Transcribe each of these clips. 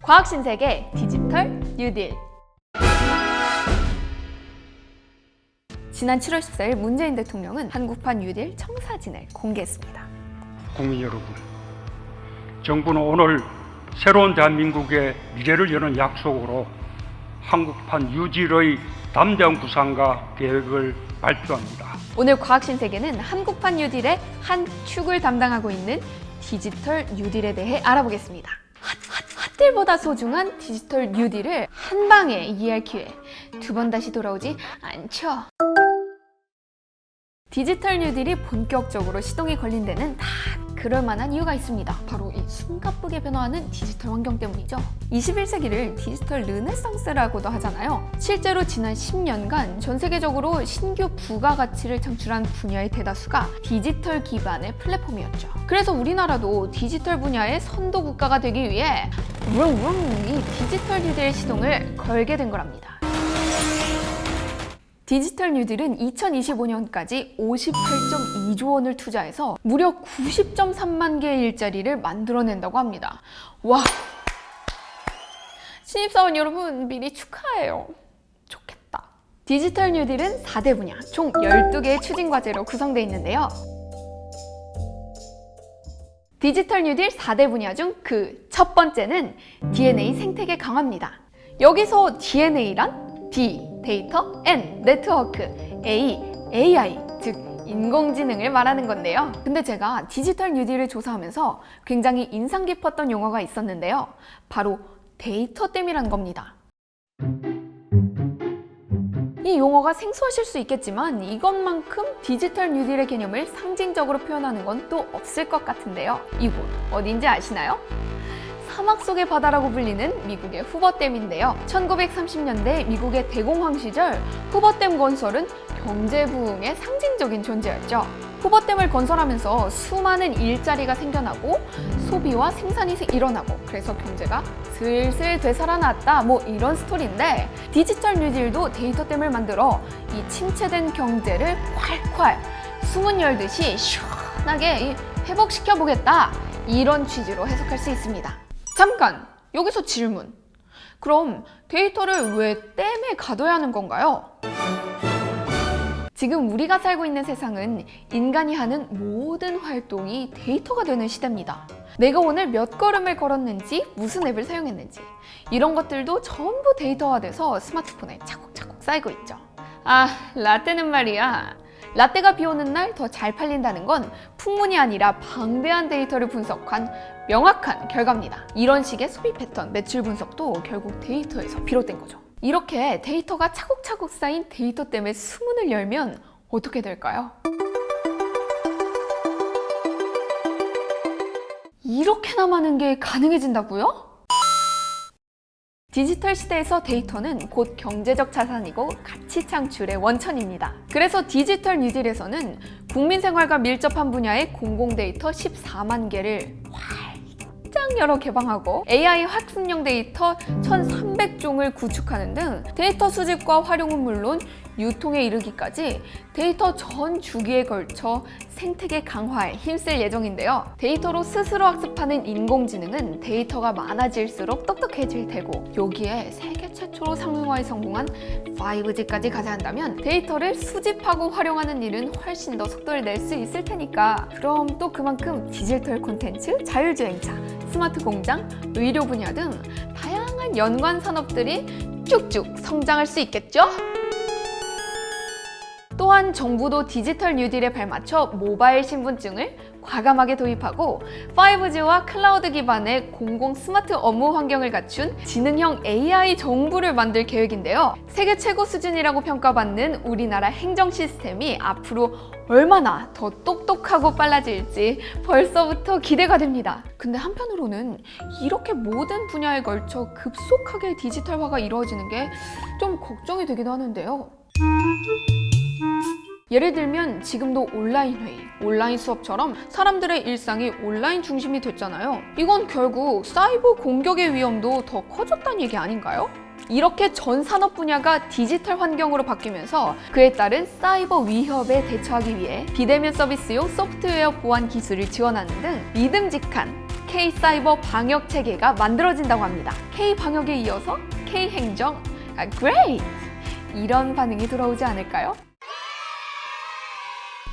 과학 신세계 디지털 뉴딜. 지난 7월 14일 문재인 대통령은 한국판 뉴딜 청사진을 공개했습니다. 국민 여러분, 정부는 오늘 새로운 대한민국의 미래를 여는 약속으로 한국판 뉴딜의 담대한 구상과 계획을 발표합니다. 오늘 과학 신세계는 한국판 뉴딜의 한 축을 담당하고 있는 디지털 뉴딜에 대해 알아보겠습니다. 핫딜보다 소중한 디지털 뉴딜을 한 방에 이해할 기회, 두 번 다시 돌아오지 않죠. 디지털 뉴딜이 본격적으로 시동이 걸린 데는 다 그럴 만한 이유가 있습니다. 바로 이 숨가쁘게 변화하는 디지털 환경 때문이죠. 21세기를 디지털 르네상스라고도 하잖아요. 실제로 지난 10년간 전 세계적으로 신규 부가가치를 창출한 분야의 대다수가 디지털 기반의 플랫폼이었죠. 그래서 우리나라도 디지털 분야의 선도 국가가 되기 위해 이 디지털 뉴딜 시동을 걸게 된 거랍니다. 디지털 뉴딜은 2025년까지 58.2조 원을 투자해서 무려 90.3만 개의 일자리를 만들어낸다고 합니다. 와! 신입사원 여러분, 미리 축하해요. 좋겠다. 디지털 뉴딜은 4대 분야, 총 12개의 추진 과제로 구성되어 있는데요. 디지털 뉴딜 4대 분야 중 그 첫 번째는 DNA 생태계 강화입니다. 여기서 DNA란 D, 데이터, N, 네트워크, A, AI, 즉 인공지능을 말하는 건데요. 근데 제가 디지털 뉴딜을 조사하면서 굉장히 인상 깊었던 용어가 있었는데요. 바로 데이터댐이라는 겁니다. 이 용어가 생소하실 수 있겠지만 이것만큼 디지털 뉴딜의 개념을 상징적으로 표현하는 건 또 없을 것 같은데요. 이곳 어딘지 아시나요? 사막 속의 바다라고 불리는 미국의 후버댐인데요. 1930년대 미국의 대공황 시절 후버댐 건설은 경제 부흥의 상징적인 존재였죠. 후버댐을 건설하면서 수많은 일자리가 생겨나고 소비와 생산이 일어나고 그래서 경제가 슬슬 되살아났다, 뭐 이런 스토리인데, 디지털 뉴딜도 데이터댐을 만들어 이 침체된 경제를 콸콸 수문 열듯이 시원하게 회복시켜 보겠다, 이런 취지로 해석할 수 있습니다. 잠깐! 여기서 질문. 그럼 데이터를 왜 댐에 가둬야 하는 건가요? 지금 우리가 살고 있는 세상은 인간이 하는 모든 활동이 데이터가 되는 시대입니다. 내가 오늘 몇 걸음을 걸었는지, 무슨 앱을 사용했는지, 이런 것들도 전부 데이터화돼서 스마트폰에 차곡차곡 쌓이고 있죠. 아, 라떼는 말이야. 라떼가 비 오는 날 더 잘 팔린다는 건 풍문이 아니라 방대한 데이터를 분석한 명확한 결과입니다. 이런 식의 소비 패턴, 매출 분석도 결국 데이터에서 비롯된 거죠. 이렇게 데이터가 차곡차곡 쌓인 데이터 때문에 수문을 열면 어떻게 될까요? 이렇게나 많은 게 가능해진다고요? 디지털 시대에서 데이터는 곧 경제적 자산이고 가치 창출의 원천입니다. 그래서 디지털 뉴딜에서는 국민 생활과 밀접한 분야의 공공 데이터 14만 개를 활짝 열어 개방하고 AI 학습용 데이터 1,300종을 구축하는 등 데이터 수집과 활용은 물론 유통에 이르기까지 데이터 전 주기에 걸쳐 생태계 강화에 힘쓸 예정인데요. 데이터로 스스로 학습하는 인공지능은 데이터가 많아질수록 똑똑해질 테고, 여기에 세계 최초로 상용화에 성공한 5G까지 가세한다면 데이터를 수집하고 활용하는 일은 훨씬 더 속도를 낼 수 있을 테니까, 그럼 또 그만큼 디지털 콘텐츠, 자율주행차, 스마트 공장, 의료 분야 등 다양한 연관 산업들이 쭉쭉 성장할 수 있겠죠? 또한 정부도 디지털 뉴딜에 발맞춰 모바일 신분증을 과감하게 도입하고 5G와 클라우드 기반의 공공 스마트 업무 환경을 갖춘 지능형 AI 정부를 만들 계획인데요. 세계 최고 수준이라고 평가받는 우리나라 행정 시스템이 앞으로 얼마나 더 똑똑하고 빨라질지 벌써부터 기대가 됩니다. 근데 한편으로는 이렇게 모든 분야에 걸쳐 급속하게 디지털화가 이루어지는 게 좀 걱정이 되기도 하는데요. 예를 들면 지금도 온라인 회의, 온라인 수업처럼 사람들의 일상이 온라인 중심이 됐잖아요. 이건 결국 사이버 공격의 위험도 더 커졌다는 얘기 아닌가요? 이렇게 전 산업 분야가 디지털 환경으로 바뀌면서 그에 따른 사이버 위협에 대처하기 위해 비대면 서비스용 소프트웨어 보안 기술을 지원하는 등 믿음직한 K사이버 방역 체계가 만들어진다고 합니다. K방역에 이어서 K행정, great! 이런 반응이 돌아오지 않을까요?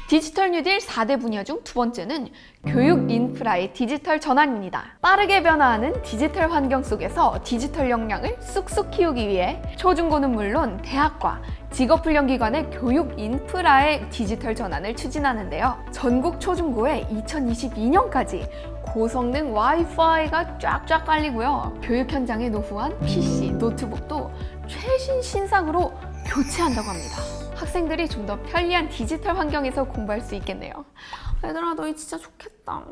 디지털 뉴딜 4대 분야 중 두 번째는 교육 인프라의 디지털 전환입니다. 빠르게 변화하는 디지털 환경 속에서 디지털 역량을 쑥쑥 키우기 위해 초중고는 물론 대학과 직업훈련기관의 교육 인프라의 디지털 전환을 추진하는데요. 전국 초중고에 2022년까지 고성능 와이파이가 쫙쫙 깔리고요. 교육 현장에 노후한 PC, 노트북도 최신 신상으로 교체한다고 합니다. 학생들이 좀 더 편리한 디지털 환경에서 공부할 수 있겠네요. 얘들아, 너희 진짜 좋겠다.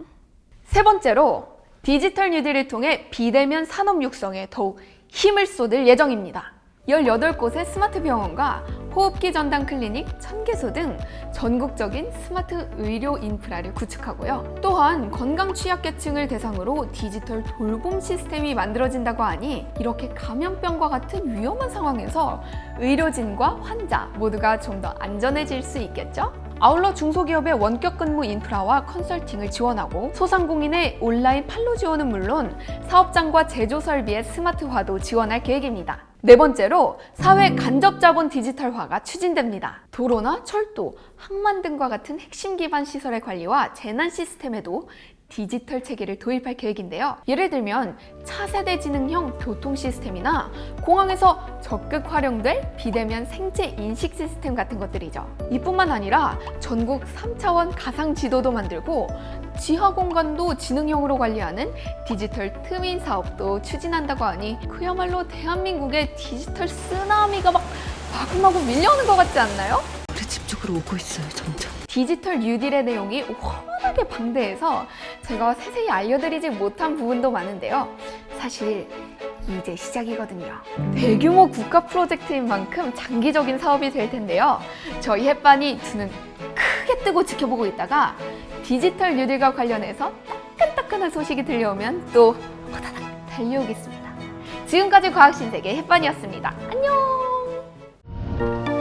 세 번째로 디지털 뉴딜을 통해 비대면 산업 육성에 더욱 힘을 쏟을 예정입니다. 18곳의 스마트 병원과 호흡기 전담 클리닉 1000개소 등 전국적인 스마트 의료 인프라를 구축하고요. 또한 건강 취약계층을 대상으로 디지털 돌봄 시스템이 만들어진다고 하니 이렇게 감염병과 같은 위험한 상황에서 의료진과 환자 모두가 좀 더 안전해질 수 있겠죠? 아울러 중소기업의 원격 근무 인프라와 컨설팅을 지원하고 소상공인의 온라인 판로 지원은 물론 사업장과 제조 설비의 스마트화도 지원할 계획입니다. 네 번째로 사회 간접 자본 디지털화가 추진됩니다. 도로나 철도, 항만 등과 같은 핵심 기반 시설의 관리와 재난 시스템에도 디지털 체계를 도입할 계획인데요. 예를 들면 차세대 지능형 교통 시스템이나 공항에서 적극 활용될 비대면 생체 인식 시스템 같은 것들이죠. 이뿐만 아니라 전국 3차원 가상 지도도 만들고 지하 공간도 지능형으로 관리하는 디지털 트윈 사업도 추진한다고 하니 그야말로 대한민국의 디지털 쓰나미가 막 마구마구 밀려오는 것 같지 않나요? 우리 집 쪽으로 오고 있어요, 점점. 디지털 뉴딜의 내용이 워낙에 방대해서 제가 세세히 알려드리지 못한 부분도 많은데요. 사실 이제 시작이거든요. 대규모 국가 프로젝트인 만큼 장기적인 사업이 될 텐데요. 저희 햇반이 두 눈 크게 뜨고 지켜보고 있다가 디지털 뉴딜과 관련해서 따끈따끈한 소식이 들려오면 또 호다닥 달려오겠습니다. 지금까지 과학신세계 햇반이었습니다. 안녕!